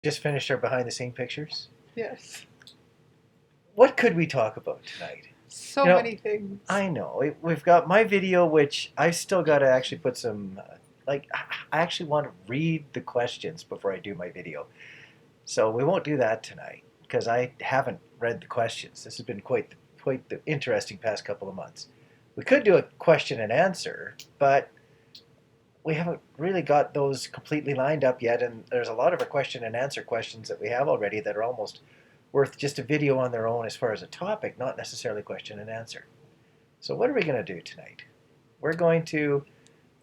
Just finished our behind the scene pictures. Yes. What could we talk about tonight? So You know, many things. I know we've got my video, which I still got to actually put some. I actually want to read the questions before I do my video, so we won't do that tonight because I haven't read the questions. This has been quite the interesting past couple of months. We could do a question and answer, but we haven't really got those completely lined up yet, and there's a lot of our question and answer questions that we have already that are almost worth just a video on their own as far as a topic, not necessarily question and answer. So what are we going to do tonight? We're going to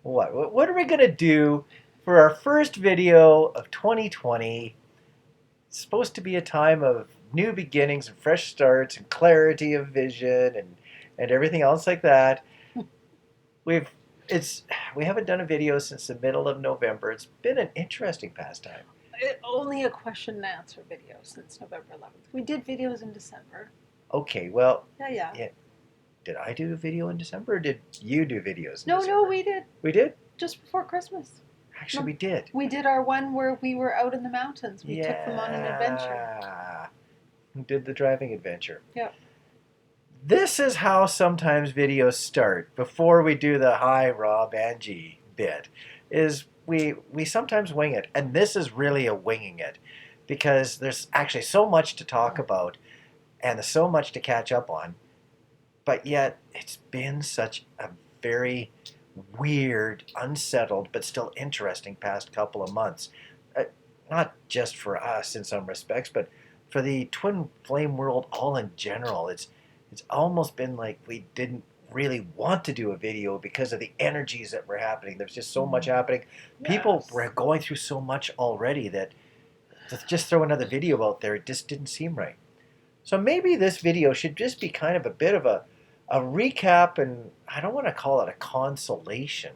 what are we going to do for our first video of 2020? It's supposed to be a time of new beginnings and fresh starts and clarity of vision and everything else like that. We've it's we haven't done a video since the middle of November. It's been an interesting pastime. Only a question and answer video since November 11th. We did videos in December. Okay, well, Yeah. yeah, did I do a video in December or did you do videos in No, December? we did We did? just before Christmas. Actually, No. we did. We did our one where we were out in the mountains. We took them on an adventure. Yeah. Did the driving adventure. Yeah. This is how sometimes videos start before we do the hi Rob Angie bit. Is we sometimes wing it, and this is really a winging it because there's actually so much to talk about and there's so much to catch up on, but yet it's been such a very weird, unsettled, but still interesting past couple of months. Not just for us in some respects, but for the twin flame world all in general. It's almost been like we didn't really want to do a video because of the energies that were happening. There's just so much happening. People Yes. were going through so much already that to just throw another video out there, it just didn't seem right. So maybe this video should just be kind of a bit of a recap, and I don't want to call it a consolation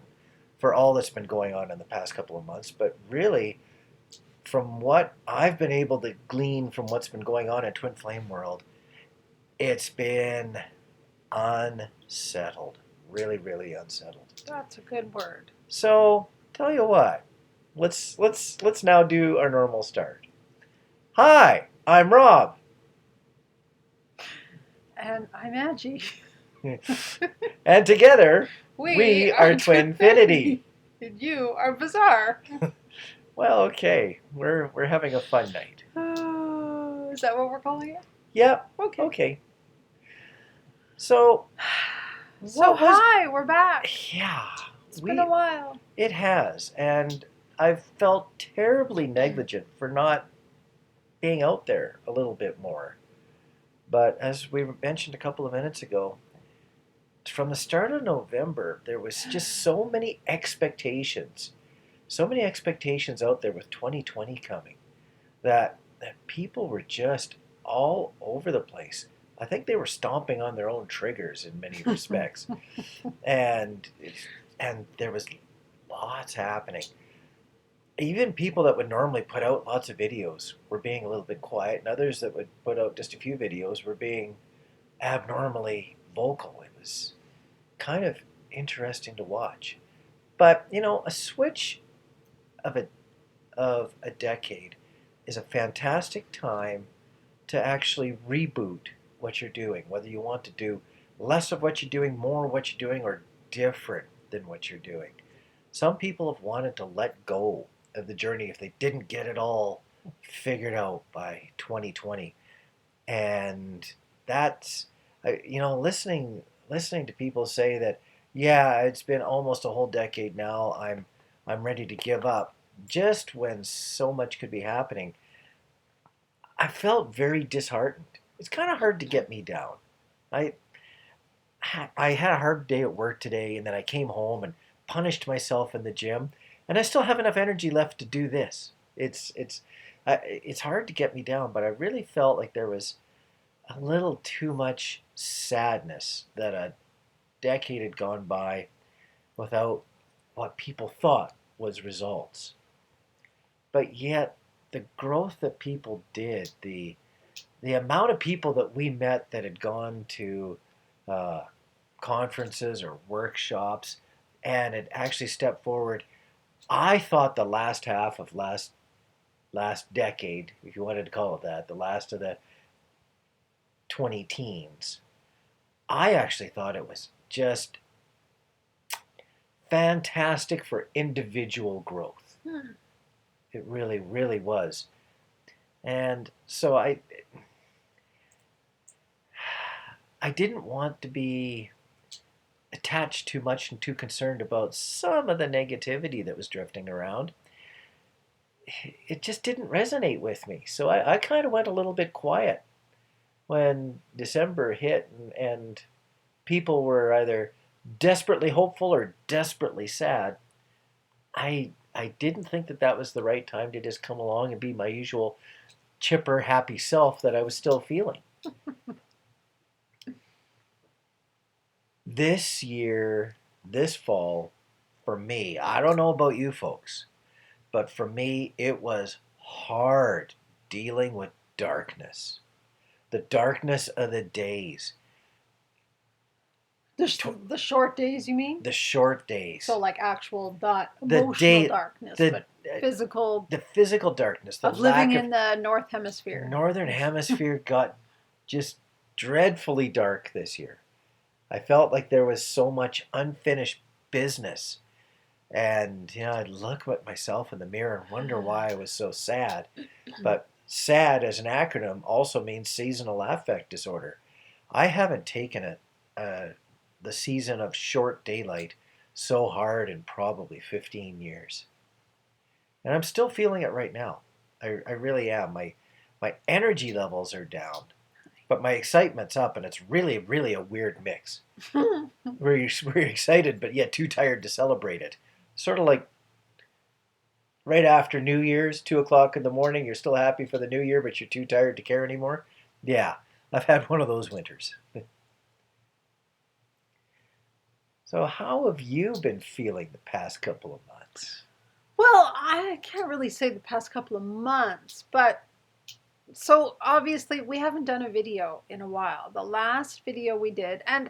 for all that's been going on in the past couple of months, but really from what I've been able to glean from what's been going on in Twin Flame World, it's been unsettled. Really, really unsettled. That's a good word. So, tell you what, let's now do our normal start. Hi, I'm Rob. And I'm Angie. And together, We are Twinfinity. And you are bizarre. Well, okay, we're having a fun night. Is that what we're calling it? Yep. Okay. Okay. So, So what was? hi, we're back. Yeah, It's been a while. it has, and I've felt terribly negligent for not being out there a little bit more. But as we mentioned a couple of minutes ago, from the start of November, there was just so many expectations out there with 2020 coming, that people were just all over the place. I think they were stomping on their own triggers in many respects, and and there was lots happening. Even people that would normally put out lots of videos were being a little bit quiet, and others that would put out just a few videos were being abnormally vocal. It was kind of interesting to watch. But a switch of a decade is a fantastic time to actually reboot what you're doing, whether you want to do less of what you're doing, more of what you're doing, or different than what you're doing. Some people have wanted to let go of the journey if they didn't get it all figured out by 2020. And that's, listening to people say that, yeah, it's been almost a whole decade now. I'm ready to give up. Just when so much could be happening, I felt very disheartened. It's kind of hard to get me down. I I had a hard day at work today, and then I came home and punished myself in the gym, and I still have enough energy left to do this. It's hard to get me down, but I really felt like there was a little too much sadness that a decade had gone by without what people thought was results. But yet, the growth that people did, the amount of people that we met that had gone to uh, conferences or workshops and had actually stepped forward. I thought the last half of last last decade, if you wanted to call it that, the last of the 20 teens, I actually thought it was just fantastic for individual growth. Hmm. It really, really was. And so I didn't want to be attached too much and too concerned about some of the negativity that was drifting around. It just didn't resonate with me. So I kind of went a little bit quiet when December hit, and people were either desperately hopeful or desperately sad. I didn't think that that was the right time to just come along and be my usual chipper, happy self that I was still feeling. This year, this fall, for me, I don't know about you folks, but for me, it was hard dealing with darkness. The darkness of the days, The short days, you mean? the short days, So like actual, not the emotional day, darkness, the but physical the physical darkness, the of living lack of in the North Hemisphere. northern hemisphere got just dreadfully dark this year. I felt like there was so much unfinished business. And I'd look at myself in the mirror and wonder why I was so sad. But SAD as an acronym also means seasonal affect disorder. I haven't taken the season of short daylight so hard in probably 15 years. And I'm still feeling it right now. I really am. My energy levels are down, but my excitement's up, and it's really, really a weird mix. We're excited, but yet too tired to celebrate it. Sort of like right after New Year's, 2 o'clock in the morning, you're still happy for the new year, but you're too tired to care anymore. Yeah, I've had one of those winters. So, how have you been feeling the past couple of months? Well, I can't really say the past couple of months, but so obviously we haven't done a video in a while. The last video we did, and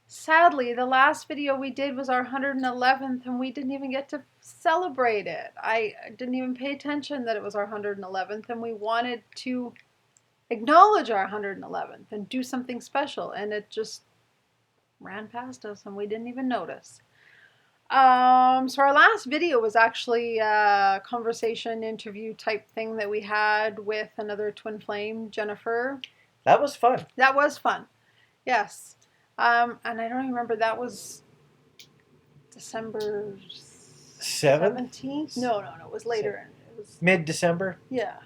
sadly, the last video we did was our 111th, and we didn't even get to celebrate it. I didn't even pay attention that it was our 111th, and we wanted to acknowledge our 111th and do something special, and it just ran past us, and we didn't even notice. So our last video was actually a conversation interview type thing that we had with another twin flame, Jennifer. That was fun. That was fun. Yes. And I don't remember, that was December 17th? No, it was later. It was Mid-December? Yeah.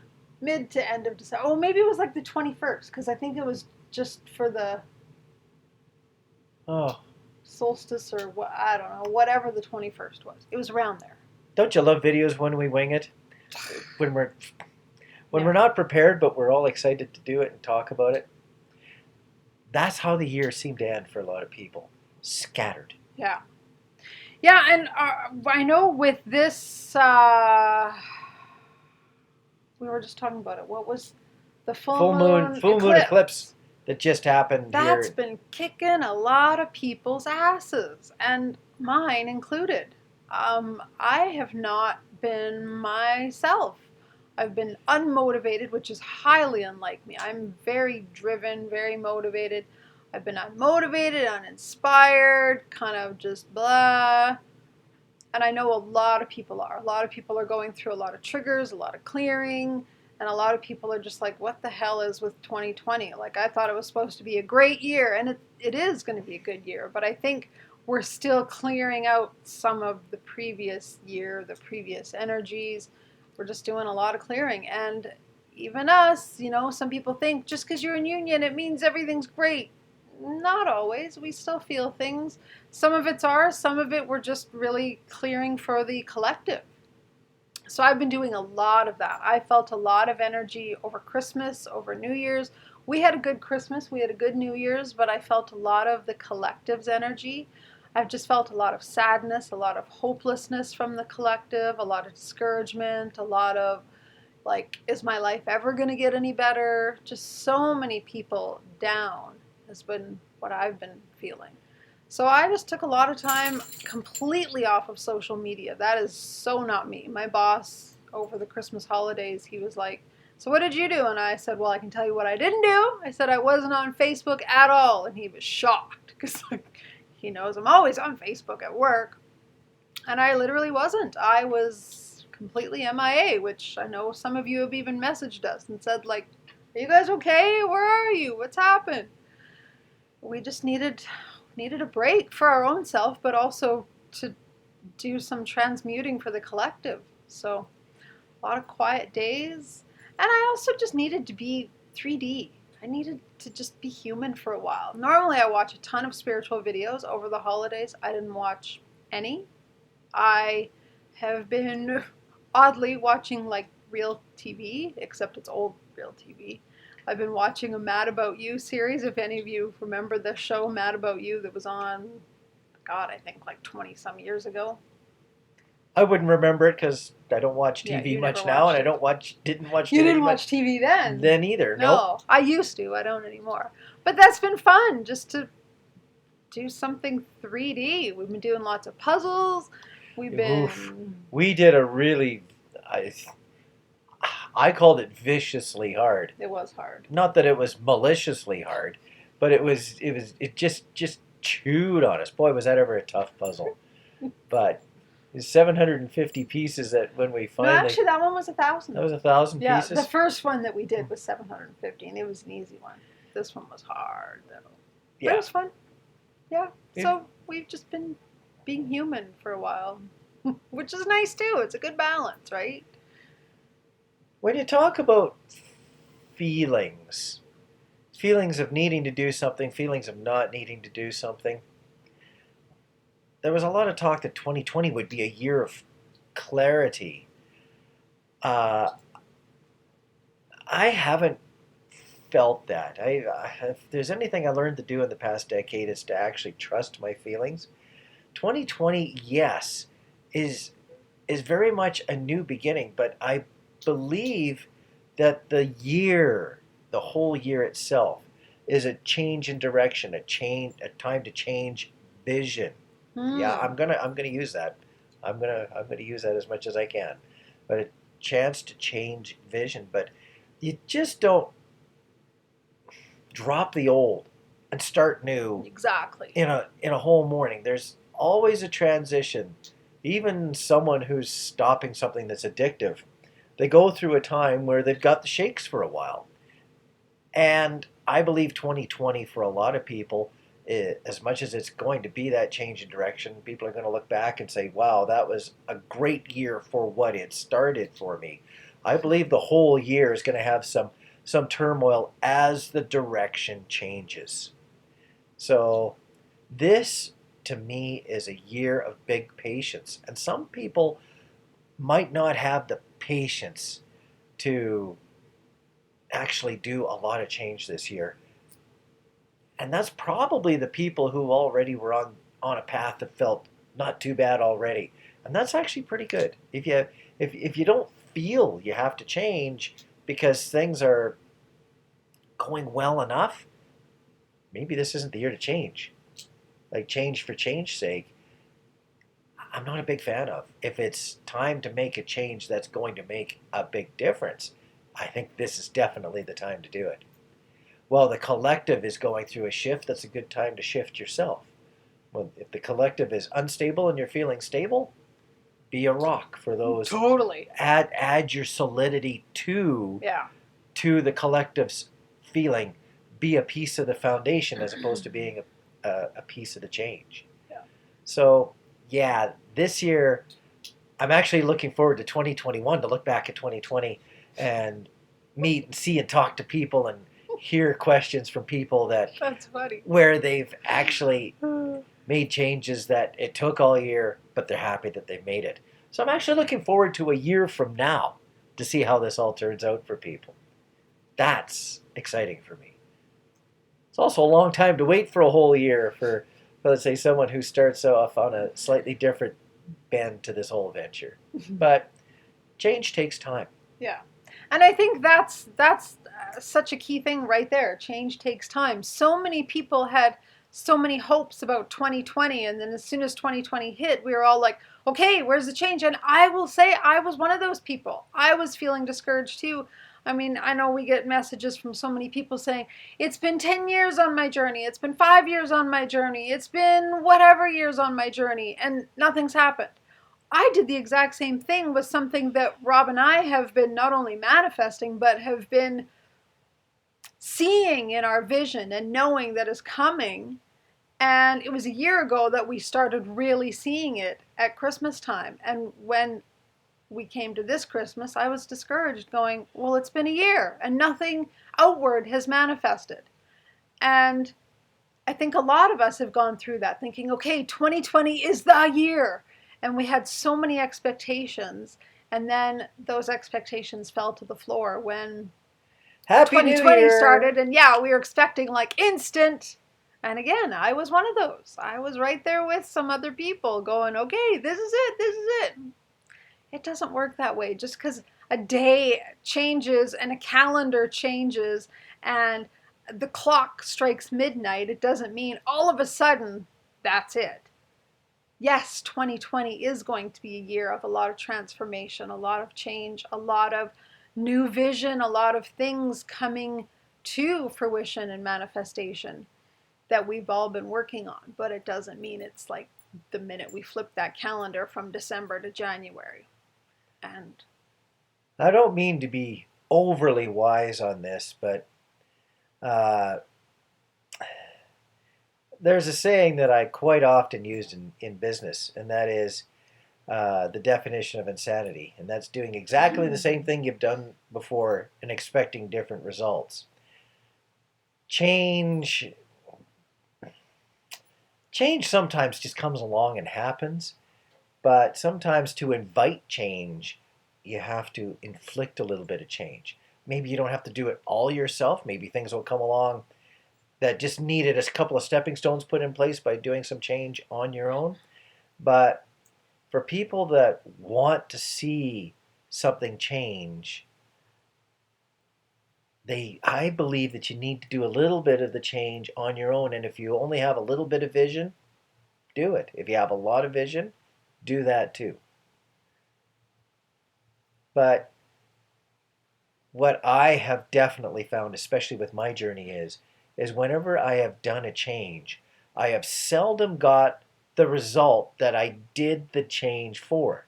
Mid to end of December. Oh, maybe it was like the 21st, because I think it was just for the solstice or what, I don't know, whatever the 21st was. It was around there. Don't you love videos when we wing it? When we're Yeah. we're not prepared, but we're all excited to do it and talk about it. That's how the year seemed to end for a lot of people. Scattered. Yeah. Yeah, and I know with this, we were just talking about it. What was the full moon eclipse that just happened That's here. been kicking a lot of people's asses, and mine included. I have not been myself. I've been unmotivated, which is highly unlike me. I'm very driven, very motivated. I've been unmotivated, uninspired, kind of just blah. And I know a lot of people are. A lot of people are going through a lot of triggers, a lot of clearing, and a lot of people are just like, what the hell is with 2020? Like, I thought it was supposed to be a great year, and it is going to be a good year, but I think we're still clearing out some of the previous year, the previous energies. We're just doing a lot of clearing, and even us, some people think just because you're in union, it means everything's great. Not always. We still feel things. Some of it's ours, some of it we're just really clearing for the collective. So I've been doing a lot of that. I felt a lot of energy over Christmas, over New Year's. We had a good Christmas, we had a good New Year's, but I felt a lot of the collective's energy. I've just felt a lot of sadness, a lot of hopelessness from the collective, a lot of discouragement, a lot of like, is my life ever going to get any better? Just so many people down has been what I've been feeling. So I just took a lot of time completely off of social media. That is so not me. My boss over the Christmas holidays, he was like, so what did you do? And I said, well, I can tell you what I didn't do. I said I wasn't on Facebook at all. And he was shocked because he knows I'm always on Facebook at work. And I literally wasn't. I was completely MIA, which I know some of you have even messaged us and said, like, are you guys okay? Where are you? What's happened? We just needed a break for our own self, but also to do some transmuting for the collective. So a lot of quiet days. And I also just needed to be 3D. I needed to just be human for a while. Normally I watch a ton of spiritual videos over the holidays. I didn't watch any. I have been oddly watching like real TV, except it's old real TV. I've been watching a Mad About You series. If any of you remember the show Mad About You that was on, God, I think like 20 some years ago. I wouldn't remember it because I don't watch Yeah, TV you much never now, and watched I it. didn't watch You TV didn't much watch TV then? then either. No, Nope. I used to. I don't anymore. But that's been fun, just to do something 3D. We've been doing lots of puzzles. We've been... Oof. We did a really, I called it viciously hard. It was hard. Not that it was maliciously hard, but it just chewed on us. Boy, was that ever a tough puzzle. But it's 750 pieces that when we No, finally... actually, that one was 1,000. That was 1,000 Yeah, pieces? the first one that we did was 750, and it was an easy one. This one was hard, though. But Yeah. it was fun. Yeah. Yeah. So we've just been being human for a while, which is nice, too. It's a good balance, right? When you talk about feelings of needing to do something, feelings of not needing to do something, there was a lot of talk that 2020 would be a year of clarity. I haven't felt that. If there's anything I learned to do in the past decade, is to actually trust my feelings. 2020, yes, is very much a new beginning, but I believe that the whole year itself, is a change in direction, a time to change vision. Yeah, I'm gonna use that. I'm gonna use that as much as I can. But a chance to change vision. But you just don't drop the old and start new Exactly. in a whole morning. There's always a transition. Even someone who's stopping something that's addictive, they go through a time where they've got the shakes for a while. And I believe 2020 for a lot of people, as much as it's going to be that change in direction, people are going to look back and say, wow, that was a great year for what it started for me. I believe the whole year is going to have some turmoil as the direction changes. So this, to me, is a year of big patience. And some people might not have the patience to actually do a lot of change this year. And that's probably the people who already were on a path that felt not too bad already. And that's actually pretty good. If you don't feel you have to change because things are going well enough, maybe this isn't the year to change. Like change for change's sake, I'm not a big fan of. If it's time to make a change that's going to make a big difference, I think this is definitely the time to do it. Well, the collective is going through a shift. That's a good time to shift yourself. Well, if the collective is unstable and you're feeling stable, be a rock for those. Totally. Add your solidity to the collective's feeling. Be a piece of the foundation as opposed to being a piece of the change. Yeah. So, yeah, this year, I'm actually looking forward to 2021 to look back at 2020 and meet and see and talk to people and hear questions from people That's funny. where they've actually made changes that it took all year, but they're happy that they've made it. So I'm actually looking forward to a year from now to see how this all turns out for people. That's exciting for me. It's also a long time to wait for a whole year for let's say, someone who starts off on a slightly different bend to this whole venture. But change takes time. Yeah. And I think that's such a key thing right there. Change takes time. So many people had so many hopes about 2020, and then as soon as 2020 hit, we were all like, okay, where's the change? And I will say I was one of those people. I was feeling discouraged too. I mean, I know we get messages from so many people saying, it's been 10 years on my journey, it's been 5 years on my journey, it's been whatever years on my journey, and nothing's happened. I did the exact same thing with something that Rob and I have been not only manifesting, but have been seeing in our vision and knowing that is coming. And it was a year ago that we started really seeing it at Christmas time. And when we came to this Christmas, I was discouraged, going, well, it's been a year and nothing outward has manifested. And I think a lot of us have gone through that, thinking, okay, 2020 is the year. And we had so many expectations. And then those expectations fell to the floor when Happy New 2020 Year! started. And yeah, we were expecting like instant. And again, I was one of those. I was right there with some other people going, okay, this is it, this is it. It doesn't work that way. Just because a day changes and a calendar changes and the clock strikes midnight, it doesn't mean all of a sudden that's it. Yes, 2020 is going to be a year of a lot of transformation, a lot of change, a lot of new vision, a lot of things coming to fruition and manifestation that we've all been working on. But it doesn't mean it's like the minute we flip that calendar from December to January. And I don't mean to be overly wise on this, but there's a saying that I quite often use in business, and that is the definition of insanity. And that's doing exactly the same thing you've done before and expecting different results. Change sometimes just comes along and happens, but sometimes to invite change, you have to inflict a little bit of change. Maybe you don't have to do it all yourself. Maybe things will come along that just needed a couple of stepping stones put in place by doing some change on your own. But for people that want to see something change, I believe that you need to do a little bit of the change on your own. And if you only have a little bit of vision, do it. If you have a lot of vision, do that too. But what I have definitely found, especially with my journey, is whenever I have done a change, I have seldom got the result that I did the change for.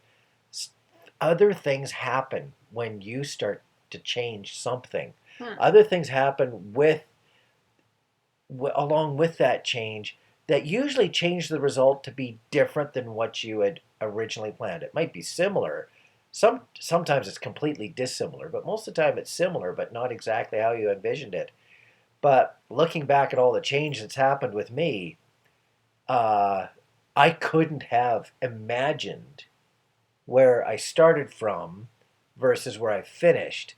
Other things happen when you start to change something. Other things happen along with that change that usually change the result to be different than what you had originally planned. It might be similar. Sometimes it's completely dissimilar, but most of the time it's similar, but not exactly how you envisioned it. But looking back at all the change that's happened with me, I couldn't have imagined where I started from versus where I finished.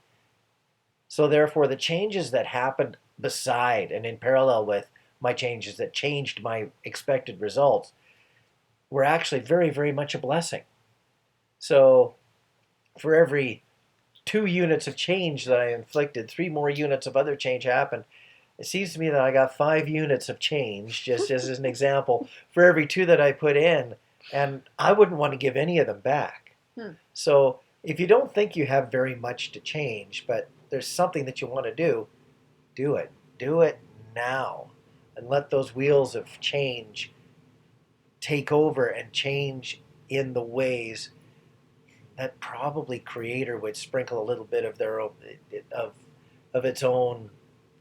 So therefore, the changes that happened beside and in parallel with my changes that changed my expected results were actually very, very much a blessing. So for every 2 units of change that I inflicted, 3 more units of other change happened. It seems to me that I got 5 units of change, just as an example, for every 2 that I put in, and I wouldn't want to give any of them back. So if you don't think you have very much to change, but there's something that you want to do it. Do it now. And let those wheels of change take over and change in the ways that probably Creator would sprinkle a little bit of their own, of its own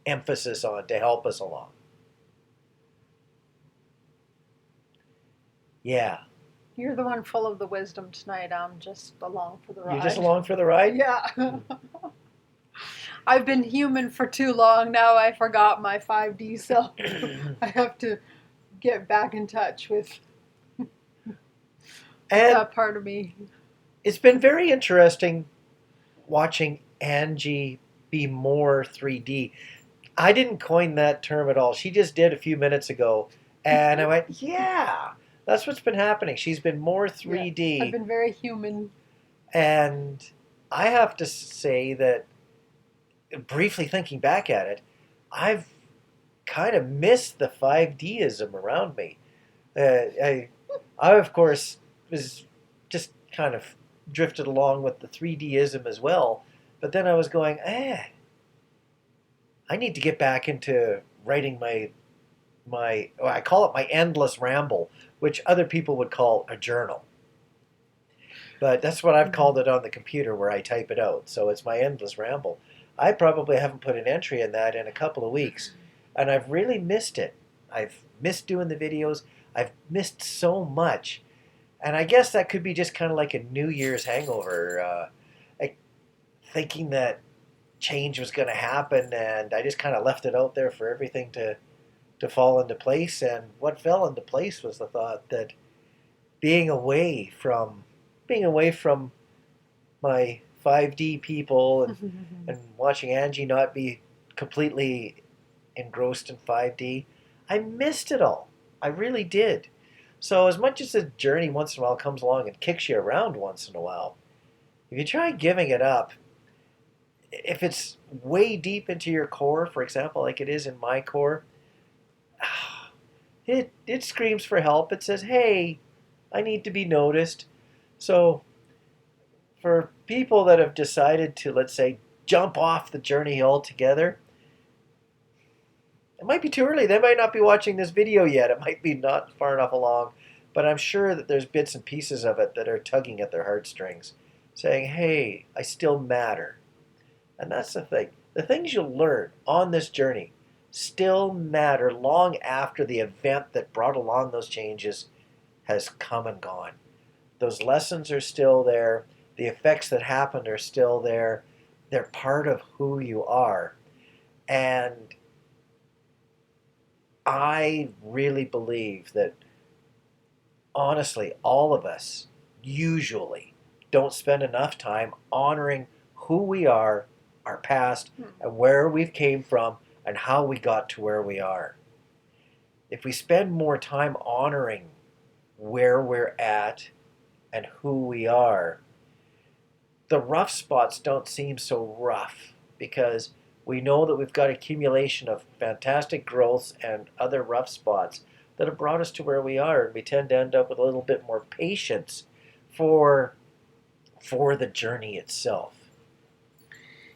emphasis on to help us along. Yeah. You're the one full of the wisdom tonight. I'm just along for the ride. You're just along for the ride? Yeah. I've been human for too long now. I forgot my 5D self. I have to get back in touch with that part of me. It's been very interesting watching Angie be more 3D. I didn't coin that term at all. She just did a few minutes ago. And I went, yeah, that's what's been happening. She's been more 3D. Yeah, I've been very human. And I have to say that, briefly thinking back at it, I've kind of missed the 5Dism around me. I of course was just kind of drifted along with the 3Dism as well, but then I was going, I need to get back into writing I call it my endless ramble, which other people would call a journal. But that's what I've called it on the computer where I type it out. So it's my endless ramble. I probably haven't put an entry in that in a couple of weeks, and I've really missed it. I've missed doing the videos. I've missed so much. And I guess that could be just kind of like a New Year's hangover, like thinking that change was going to happen, and I just kind of left it out there for everything to fall into place. And what fell into place was the thought that being away from my 5D people and watching Angie not be completely engrossed in 5D, I missed it all. I really did. So as much as the journey once in a while comes along and kicks you around once in a while, if you try giving it up, if it's way deep into your core, for example, like it is in my core, it screams for help. It says, hey, I need to be noticed. So for people that have decided to, let's say, jump off the journey altogether, it might be too early. They might not be watching this video yet. It might be not far enough along. But I'm sure that there's bits and pieces of it that are tugging at their heartstrings, saying, hey, I still matter. And that's the thing. The things you'll learn on this journey still matter long after the event that brought along those changes has come and gone. Those lessons are still there. The effects that happened are still there. They're part of who you are. And I really believe that, honestly, all of us usually don't spend enough time honoring who we are, our past, and where we've came from, and how we got to where we are. If we spend more time honoring where we're at and who we are, the rough spots don't seem so rough, because we know that we've got accumulation of fantastic growths and other rough spots that have brought us to where we are, and we tend to end up with a little bit more patience for the journey itself.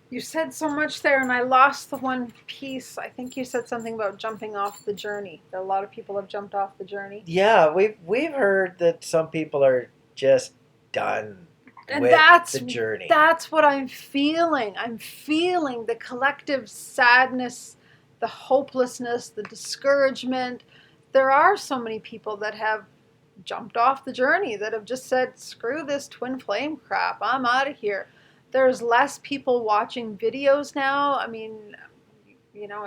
You said so much there, and I lost the one piece. I think you said something about jumping off the journey. That a lot of people have jumped off the journey. Yeah, we've heard that some people are just done And with that's the journey. That's what I'm feeling. I'm feeling the collective sadness, the hopelessness, the discouragement. There are so many people that have jumped off the journey, that have just said, screw this twin flame crap, I'm out of here. There's less people watching videos now. I mean,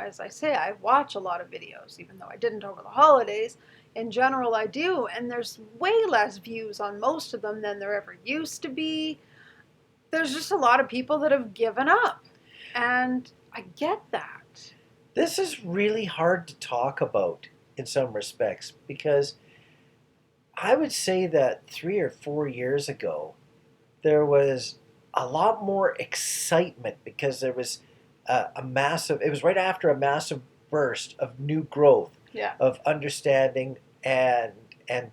as I say, I watch a lot of videos, even though I didn't over the holidays. In general, I do, and there's way less views on most of them than there ever used to be. There's just a lot of people that have given up, and I get that. This is really hard to talk about in some respects, because I would say that 3 or 4 years ago, there was a lot more excitement, because there was it was right after a massive burst of new growth, Yeah. of understanding, and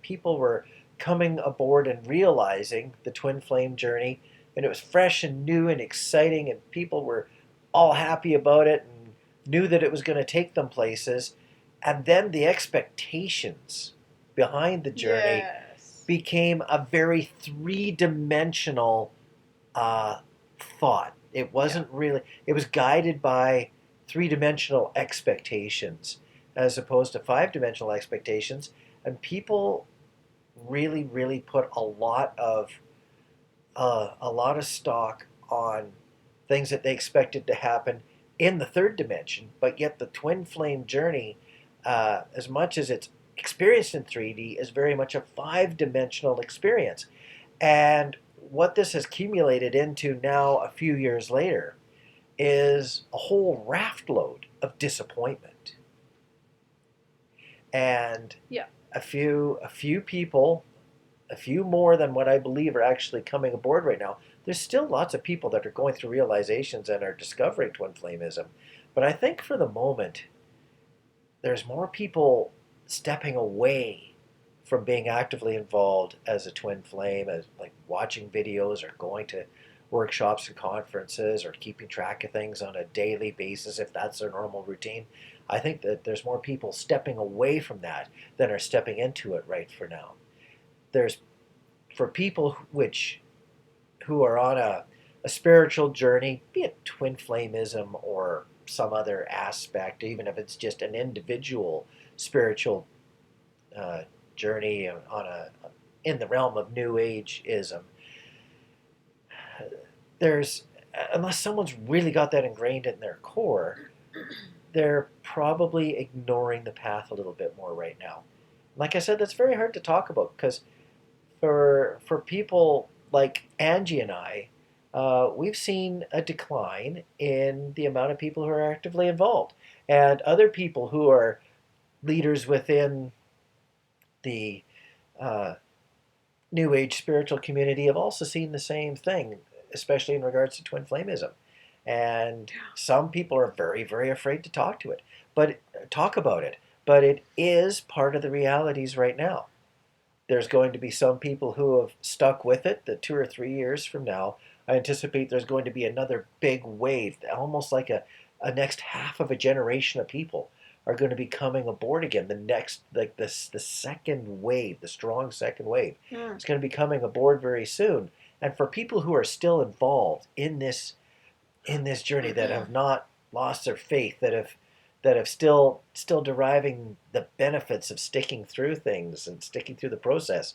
people were coming aboard and realizing the twin flame journey, and it was fresh and new and exciting, and people were all happy about it and knew that it was going to take them places. And then the expectations behind the journey became a very three-dimensional thought. It wasn't really, it was guided by three-dimensional expectations as opposed to five-dimensional expectations, and people really, really put a lot of stock on things that they expected to happen in the third dimension. But yet the twin flame journey, as much as it's experienced in 3D, is very much a five-dimensional experience. And what this has accumulated into now, a few years later, is a whole raft load of disappointment. And a few people, a few more than what I believe are actually coming aboard right now. There's still lots of people that are going through realizations and are discovering twin flameism. But I think for the moment, there's more people stepping away from being actively involved as a twin flame, as like watching videos or going to workshops and conferences or keeping track of things on a daily basis if that's their normal routine. I think that there's more people stepping away from that than are stepping into it right for now. There's for people who are on a spiritual journey, be it twin flameism or some other aspect, even if it's just an individual spiritual uh, journey on a in the realm of New Ageism. There's unless someone's really got that ingrained in their core, they're probably ignoring the path a little bit more right now. Like I said, that's very hard to talk about because for people like Angie and I, we've seen a decline in the amount of people who are actively involved, and other people who are leaders within the uh, New Age spiritual community have also seen the same thing, especially in regards to twin flameism. And some people are very, very afraid to talk about it. But it is part of the realities right now. There's going to be some people who have stuck with it that 2 or 3 years from now, I anticipate there's going to be another big wave, almost like a next half of a generation of people are going to be coming aboard again. The next, like this, the second wave, the strong second wave, is going to be coming aboard very soon. And for people who are still involved in this journey that have not lost their faith, that have still deriving the benefits of sticking through things and sticking through the process,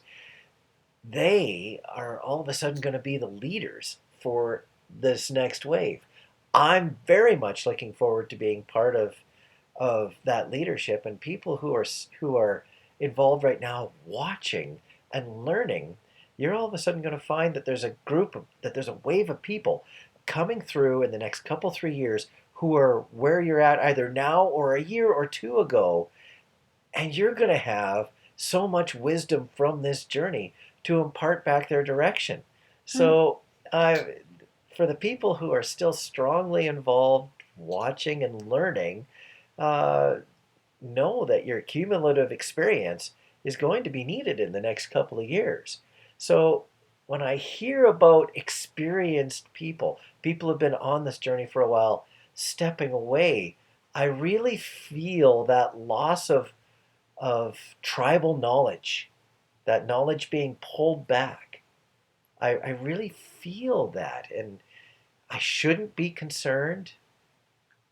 they are all of a sudden going to be the leaders for this next wave. I'm very much looking forward to being part of that leadership, and people who are involved right now watching and learning. You're all of a sudden going to find that there's a wave of people coming through in the next couple 3 years who are where you're at either now or a year or two ago, and you're going to have so much wisdom from this journey to impart back their direction. So, for the people who are still strongly involved, watching and learning, know that your cumulative experience is going to be needed in the next couple of years. So, when I hear about experienced people who have been on this journey for a while, stepping away, I really feel that loss of tribal knowledge, that knowledge being pulled back. I really feel that, and I shouldn't be concerned,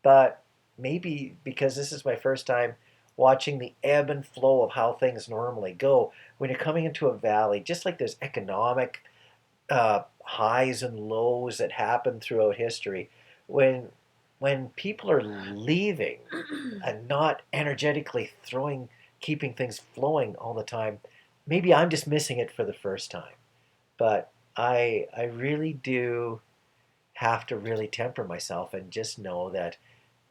but maybe because this is my first time watching the ebb and flow of how things normally go. When you're coming into a valley, just like there's economic highs and lows that happen throughout history, when people are leaving and not energetically keeping things flowing all the time, maybe I'm just missing it for the first time. But I really do have to really temper myself and just know that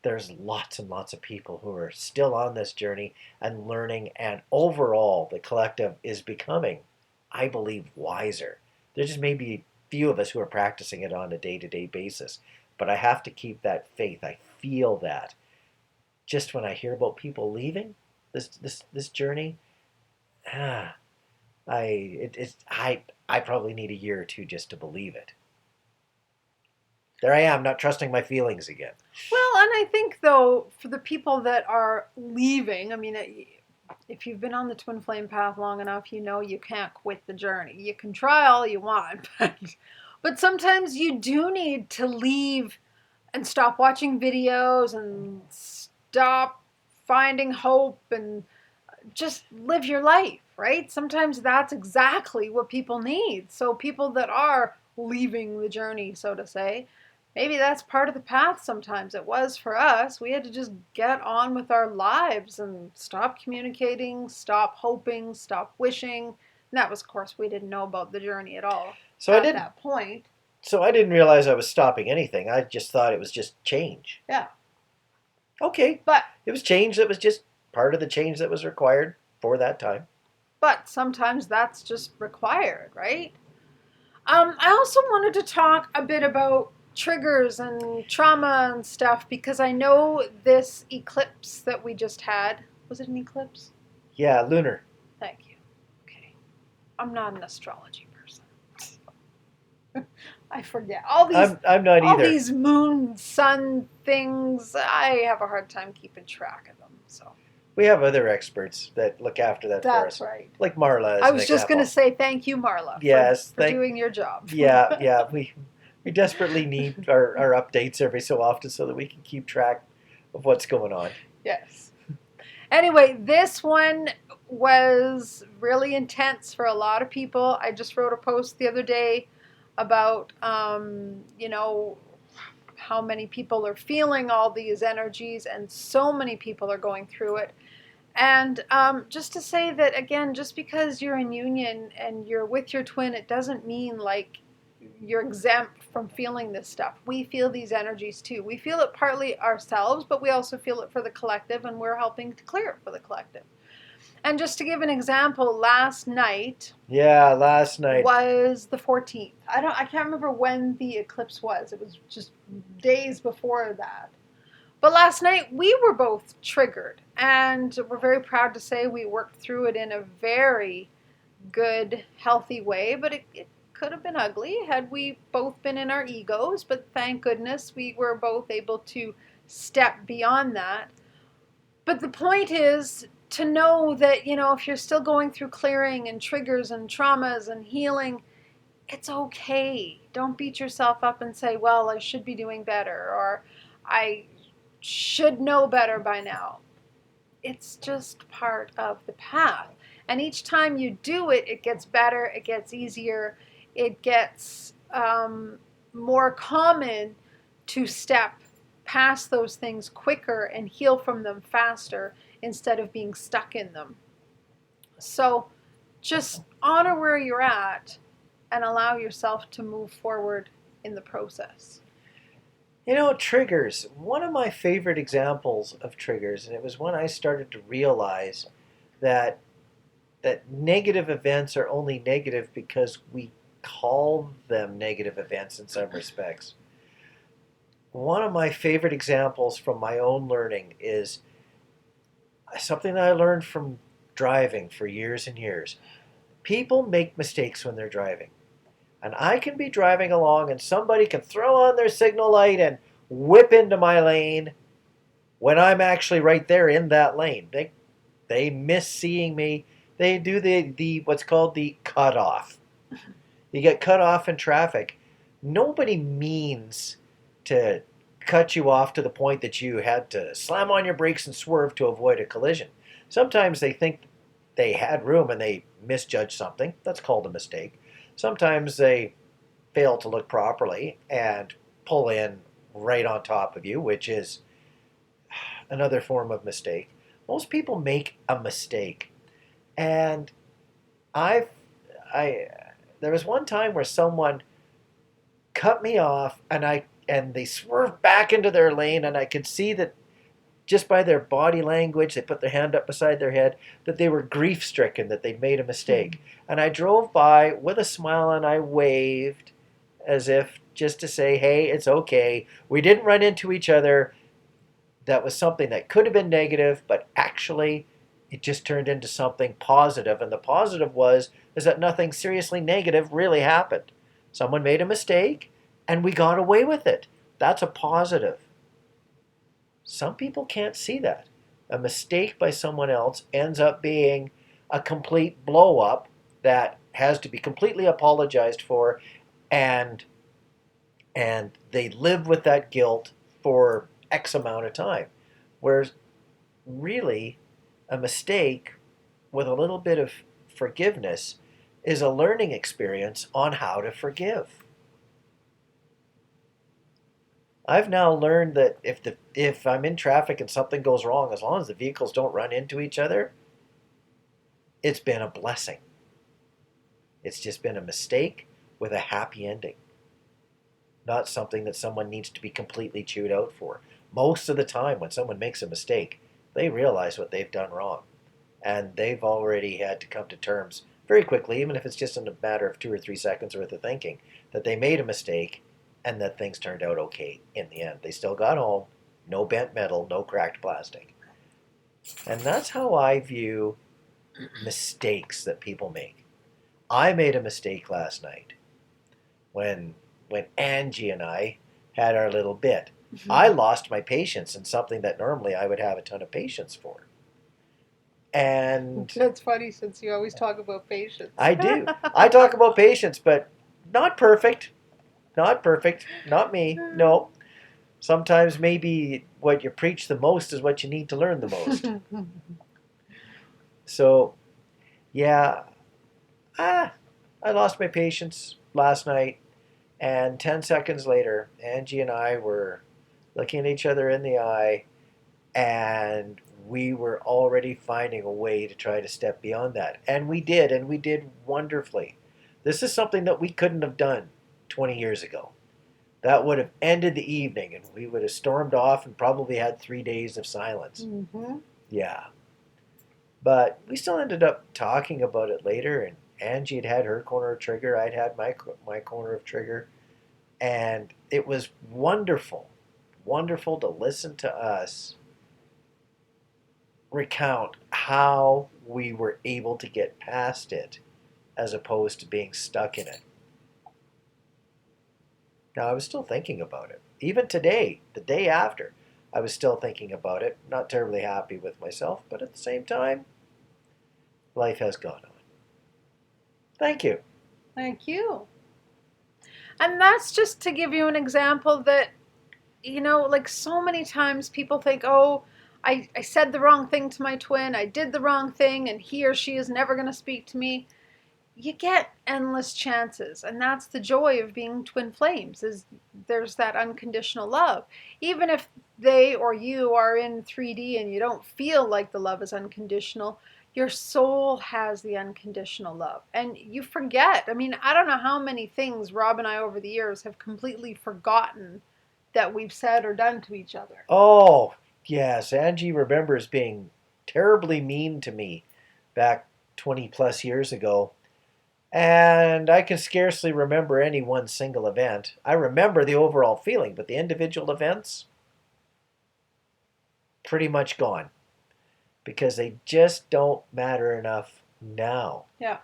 there's lots and lots of people who are still on this journey and learning, and overall the collective is becoming, I believe, wiser. There just may be few of us who are practicing it on a day-to-day basis, but I have to keep that faith. I feel that just when I hear about people leaving this journey, I probably need a year or two just to believe it. There I am, not trusting my feelings again. Well, and I think, though, for the people that are leaving, I mean, if you've been on the twin flame path long enough, you know you can't quit the journey. You can try all you want, but sometimes you do need to leave and stop watching videos and stop finding hope and just live your life, right? Sometimes that's exactly what people need. So people that are leaving the journey, so to say, maybe that's part of the path sometimes. It was for us. We had to just get on with our lives and stop communicating, stop hoping, stop wishing. And that was, of course, we didn't know about the journey at all at that point. So I didn't realize I was stopping anything. I just thought it was just change. Yeah. Okay. But it was change that was just part of the change that was required for that time. But sometimes that's just required, right? I also wanted to talk a bit about triggers and trauma and stuff because I know this eclipse that we just had. Was it an eclipse? Yeah, lunar. Thank you. Okay. I'm not an astrology person. I forget. I'm not all either. these moon, sun things, I have a hard time keeping track of them. So We have other experts that look after that for us. that's right. Like Marla as I an was just going to example. say thank you, Marla, Yes, for doing your job. yeah. We desperately need our updates every so often so that we can keep track of what's going on. Yes. Anyway, this one was really intense for a lot of people. I just wrote a post the other day about, how many people are feeling all these energies, and so many people are going through it. And just to say that, again, just because you're in union and you're with your twin, it doesn't mean like you're exempt from feeling this stuff. We feel these energies too. We feel it partly ourselves, but we also feel it for the collective, and we're helping to clear it for the collective. And just to give an example, last night was the 14th. I can't remember when the eclipse was. It was just days before that. But last night we were both triggered, and we're very proud to say we worked through it in a very good, healthy way, but it could have been ugly had we both been in our egos, but thank goodness we were both able to step beyond that. But the point is to know that, if you're still going through clearing and triggers and traumas and healing, it's okay. Don't beat yourself up and say, well, I should be doing better, or I should know better by now. It's just part of the path. And each time you do it, it gets better, it gets easier, it gets more common to step past those things quicker and heal from them faster instead of being stuck in them. So just honor where you're at and allow yourself to move forward in the process. Triggers. One of my favorite examples of triggers, and it was when I started to realize that negative events are only negative because we call them negative events in some respects. One of my favorite examples from my own learning is something that I learned from driving for years and years. People make mistakes when they're driving. And I can be driving along and somebody can throw on their signal light and whip into my lane when I'm actually right there in that lane. They miss seeing me. They do the what's called the cutoff. You get cut off in traffic. Nobody means to cut you off to the point that you had to slam on your brakes and swerve to avoid a collision. Sometimes they think they had room and they misjudge something. That's called a mistake. Sometimes they fail to look properly and pull in right on top of you, which is another form of mistake. Most people make a mistake. And I there was one time where someone cut me off and they swerved back into their lane, and I could see that just by their body language, they put their hand up beside their head, that they were grief stricken, that they'd made a mistake. And I drove by with a smile and I waved as if just to say, hey, it's okay. We didn't run into each other. That was something that could have been negative, but actually it just turned into something positive. And the positive is that nothing seriously negative really happened. Someone made a mistake and we got away with it. That's a positive. Some people can't see that. A mistake by someone else ends up being a complete blow up that has to be completely apologized for, and they live with that guilt for X amount of time. Whereas really a mistake with a little bit of forgiveness is a learning experience on how to forgive. I've now learned that if I'm in traffic and something goes wrong, as long as the vehicles don't run into each other, it's been a blessing. It's just been a mistake with a happy ending. Not something that someone needs to be completely chewed out for. Most of the time when someone makes a mistake, they realize what they've done wrong. And they've already had to come to terms very quickly, even if it's just in a matter of 2 or 3 seconds worth of thinking, that they made a mistake and that things turned out okay in the end. They still got home, no bent metal, no cracked plastic. And that's how I view mistakes that people make. I made a mistake last night when Angie and I had our little bit. I lost my patience in something that normally I would have a ton of patience for. And That's funny since you always talk about patience. I do. I talk about patience, but not perfect. Not perfect. Not me. No. Sometimes maybe what you preach the most is what you need to learn the most. So, yeah, I lost my patience last night, and 10 seconds later, Angie and I were looking at each other in the eye, and we were already finding a way to try to step beyond that. And we did wonderfully. This is something that we couldn't have done 20 years ago. That would have ended the evening, and we would have stormed off and probably had 3 days of silence. Mm-hmm. Yeah. But we still ended up talking about it later, and Angie had her corner of trigger, I'd had my corner of trigger, and it was wonderful, wonderful to listen to us recount how we were able to get past it as opposed to being stuck in it. Now, I was still thinking about it. Even today, the day after, I was still thinking about it. Not terribly happy with myself, but at the same time, life has gone on. Thank you. Thank you. And that's just to give you an example that, like so many times people think, oh, I said the wrong thing to my twin, I did the wrong thing, and he or she is never going to speak to me. You get endless chances, and that's the joy of being twin flames, is there's that unconditional love. Even if they or you are in 3D and you don't feel like the love is unconditional, your soul has the unconditional love. And you forget. I mean, I don't know how many things Rob and I over the years have completely forgotten that we've said or done to each other. Oh, yes. Angie remembers being terribly mean to me back 20 plus years ago. And I can scarcely remember any one single event. I remember the overall feeling, but the individual events, pretty much gone. Because they just don't matter enough now. Yeah.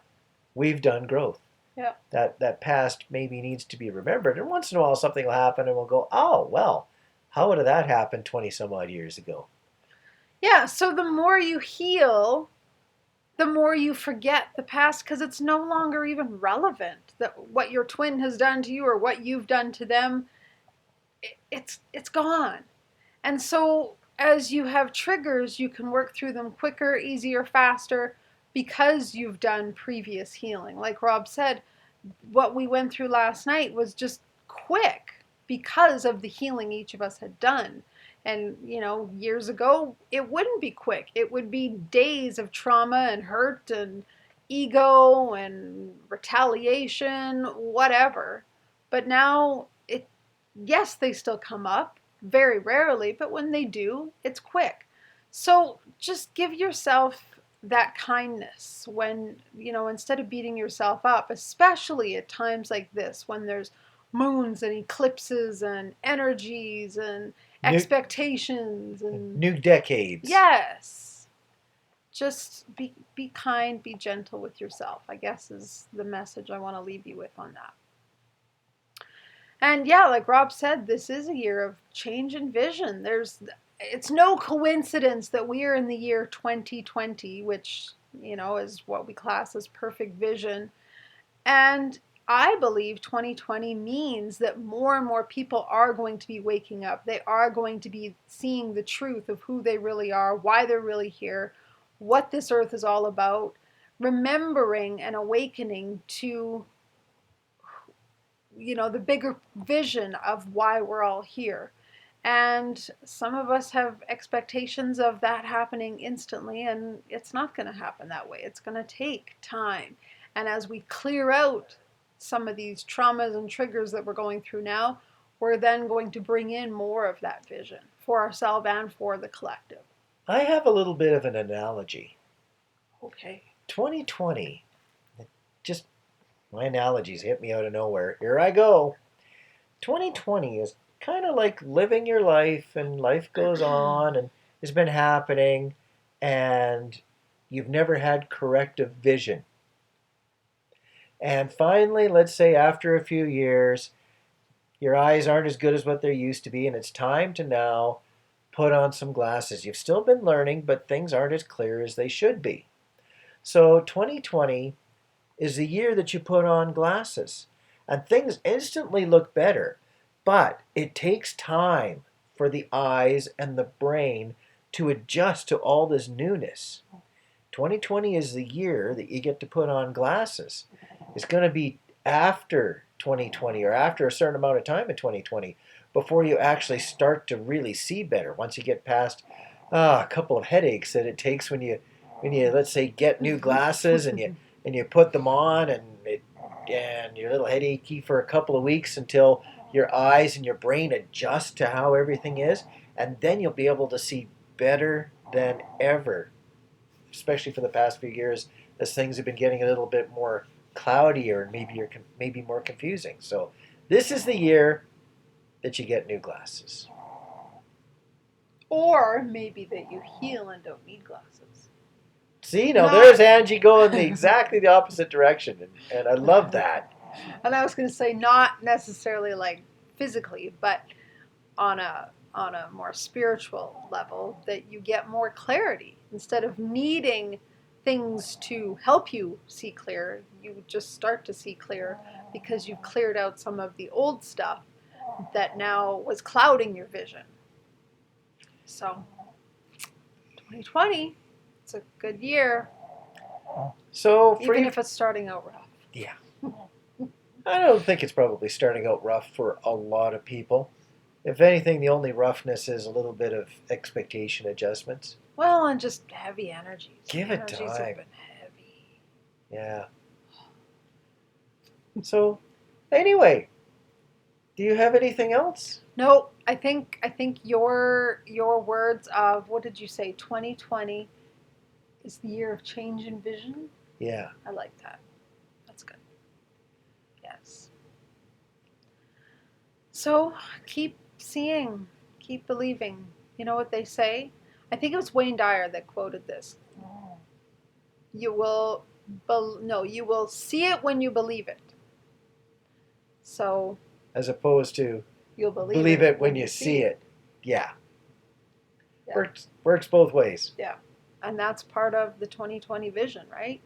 We've done growth. Yeah. That past maybe needs to be remembered. And once in a while something will happen and we'll go, oh, well, how would that happen 20 some odd years ago? Yeah, so the more you heal, the more you forget the past because it's no longer even relevant. That what your twin has done to you or what you've done to them, it's gone. And so as you have triggers, you can work through them quicker, easier, faster because you've done previous healing. Like Rob said, what we went through last night was just quick because of the healing each of us had done. And, years ago, it wouldn't be quick. It would be days of trauma and hurt and ego and retaliation, whatever. But now, yes, they still come up, very rarely, but when they do, it's quick. So just give yourself that kindness when, instead of beating yourself up, especially at times like this, when there's moons and eclipses and energies and expectations and new decades. Yes. Just be kind, be gentle with yourself, I guess is the message I want to leave you with on that. And yeah, like Rob said, this is a year of change and vision. It's no coincidence that we are in the year 2020, which, is what we class as perfect vision. And I believe 2020 means that more and more people are going to be waking up. They are going to be seeing the truth of who they really are, why they're really here, what this earth is all about, remembering and awakening to, the bigger vision of why we're all here. And some of us have expectations of that happening instantly, and it's not going to happen that way. It's going to take time. And as we clear out some of these traumas and triggers that we're going through now, we're then going to bring in more of that vision for ourselves and for the collective. I have a little bit of an analogy. Okay. 2020, just my analogies hit me out of nowhere. Here I go. 2020 is kind of like living your life, and life goes on, and it's been happening, and you've never had corrective vision. And finally, let's say after a few years, your eyes aren't as good as what they used to be, and it's time to now put on some glasses. You've still been learning, but things aren't as clear as they should be. So 2020 is the year that you put on glasses, and things instantly look better, but it takes time for the eyes and the brain to adjust to all this newness. 2020 is the year that you get to put on glasses. It's going to be after 2020, or after a certain amount of time in 2020, before you actually start to really see better. Once you get past a couple of headaches that it takes when you let's say get new glasses, and you put them on, and you're a little headachy for a couple of weeks until your eyes and your brain adjust to how everything is, and then you'll be able to see better than ever, especially for the past few years, as things have been getting a little bit more cloudier and maybe more confusing. So this is the year that you get new glasses. Or maybe that you heal and don't need glasses. See, now there's Angie going exactly the opposite direction, and I love that. And I was going to say not necessarily like physically, but on a more spiritual level, that you get more clarity instead of needing things to help you see clear. You just start to see clear because you've cleared out some of the old stuff that now was clouding your vision. So 2020, it's a good year, So even if it's starting out rough. yeah, I don't think it's probably starting out rough for a lot of people. If anything, the only roughness is a little bit of expectation adjustments. Well, and just heavy energies. Give it Energies time. have been heavy. Yeah. So, anyway, do you have anything else? No, I think your words of, what did you say? 2020 is the year of change in vision. Yeah. I like that. That's good. Yes. So keep seeing, keep believing. You know what they say? I think it was Wayne Dyer that quoted this. You will, you will see it when you believe it. So As opposed to you'll believe it when you see it. Yeah. Yeah. Works both ways. Yeah. And that's part of the 2020 vision, right?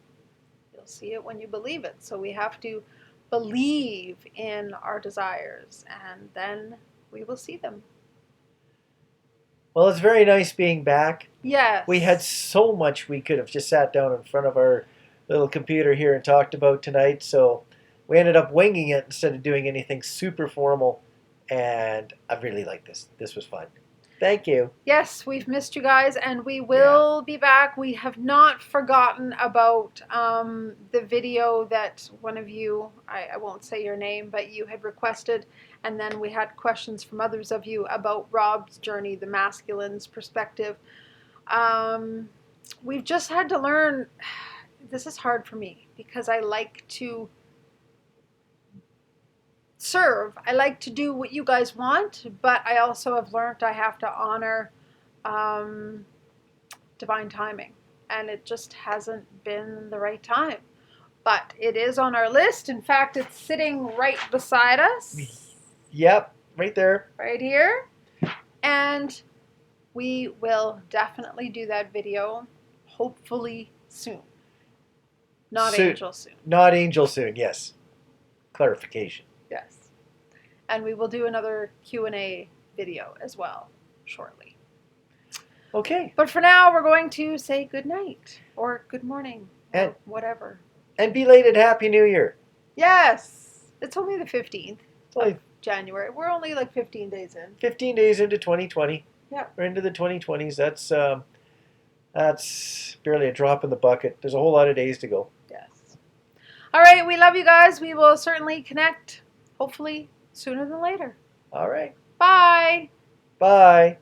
You'll see it when you believe it. So we have to believe in our desires, and then we will see them. Well, it's very nice being back. Yes. We had so much we could have just sat down in front of our little computer here and talked about tonight, so we ended up winging it instead of doing anything super formal, and I really like this. This was fun. Thank you. Yes, we've missed you guys, and we will be back. We have not forgotten about the video that one of you, I won't say your name, but you had requested, and then we had questions from others of you about Rob's journey, the masculine's perspective. We've just had to learn. This is hard for me because I like to serve. I like to do what you guys want, but I also have learned I have to honor divine timing, and it just hasn't been the right time. But it is on our list. In fact, it's sitting right beside us. Yep, right there. Right here. And we will definitely do that video, hopefully soon. Not Soon. Angel soon. Not Angel soon, yes. Clarification. Yes. And we will do another Q&A video as well shortly. Okay. But for now, we're going to say good night or good morning or And- whatever. And belated Happy New Year. Yes. It's only the 15th It's only January. We're only like 15 days in. 15 days into 2020. Yeah. We're into the 2020s. That's barely a drop in the bucket. There's a whole lot of days to go. Yes. All right. We love you guys. We will certainly connect, hopefully sooner than later. All right. Bye. Bye.